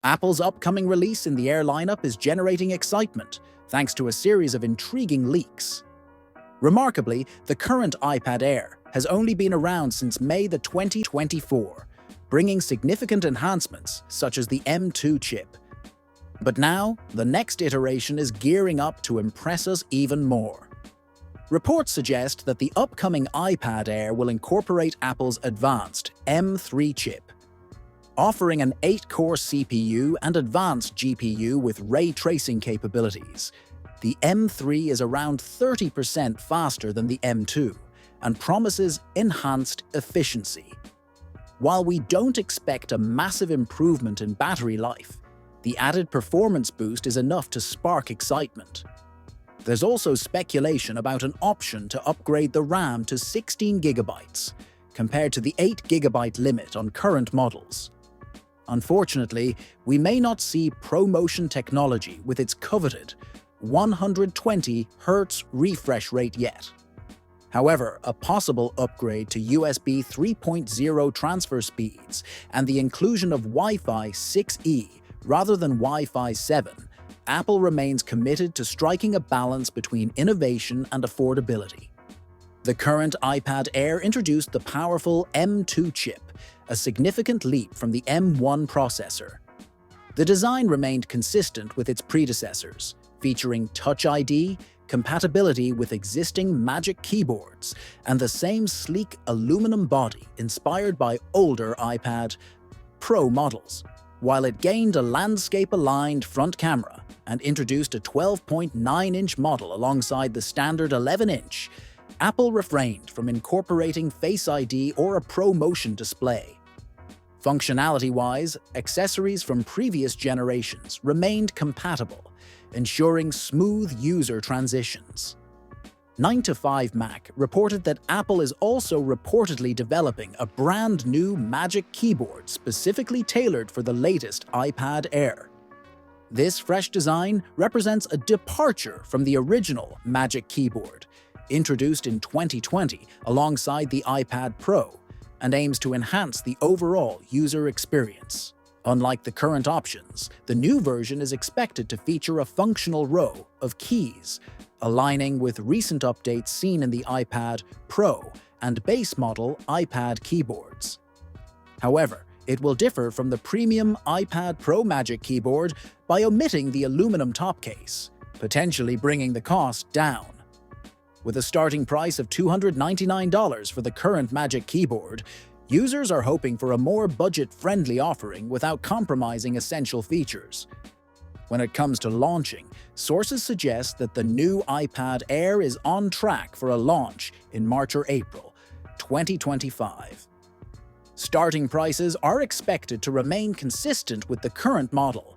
Apple's upcoming release in the Air lineup is generating excitement, thanks to a series of intriguing leaks. Remarkably, the current iPad Air has only been around since May 2024, bringing significant enhancements such as the M2 chip. But now, the next iteration is gearing up to impress us even more. Reports suggest that the upcoming iPad Air will incorporate Apple's advanced M3 chip, offering an 8-core CPU and advanced GPU with ray tracing capabilities. The M3 is around 30% faster than the M2 and promises enhanced efficiency. While we don't expect a massive improvement in battery life, the added performance boost is enough to spark excitement. There's also speculation about an option to upgrade the RAM to 16 GB, compared to the 8 GB limit on current models. Unfortunately, we may not see ProMotion technology with its coveted 120 Hz refresh rate yet. However, a possible upgrade to USB 3.0 transfer speeds and the inclusion of Wi-Fi 6E rather than Wi-Fi 7, Apple remains committed to striking a balance between innovation and affordability. The current iPad Air introduced the powerful M2 chip, a significant leap from the M1 processor. The design remained consistent with its predecessors, featuring Touch ID, compatibility with existing Magic keyboards, and the same sleek aluminum body inspired by older iPad Pro models. While it gained a landscape-aligned front camera and introduced a 12.9-inch model alongside the standard 11-inch, Apple refrained from incorporating Face ID or a ProMotion display. Functionality-wise, accessories from previous generations remained compatible, ensuring smooth user transitions. 9to5Mac reported that Apple is also reportedly developing a brand new Magic keyboard specifically tailored for the latest iPad Air. This fresh design represents a departure from the original Magic keyboard, introduced in 2020 alongside the iPad Pro, and aims to enhance the overall user experience. Unlike the current options, the new version is expected to feature a functional row of keys, aligning with recent updates seen in the iPad Pro and base model iPad keyboards. However, it will differ from the premium iPad Pro Magic Keyboard by omitting the aluminum top case, potentially bringing the cost down. With a starting price of $299 for the current Magic Keyboard, users are hoping for a more budget-friendly offering without compromising essential features. When it comes to launching, sources suggest that the new iPad Air is on track for a launch in March or April 2025. Starting prices are expected to remain consistent with the current model: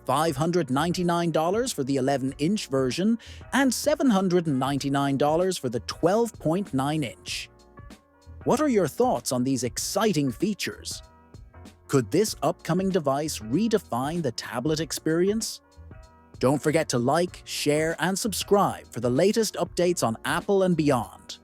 $599 for the 11-inch version and $799 for the 12.9-inch. What are your thoughts on these exciting features? Could this upcoming device redefine the tablet experience? Don't forget to like, share, and subscribe for the latest updates on Apple and beyond.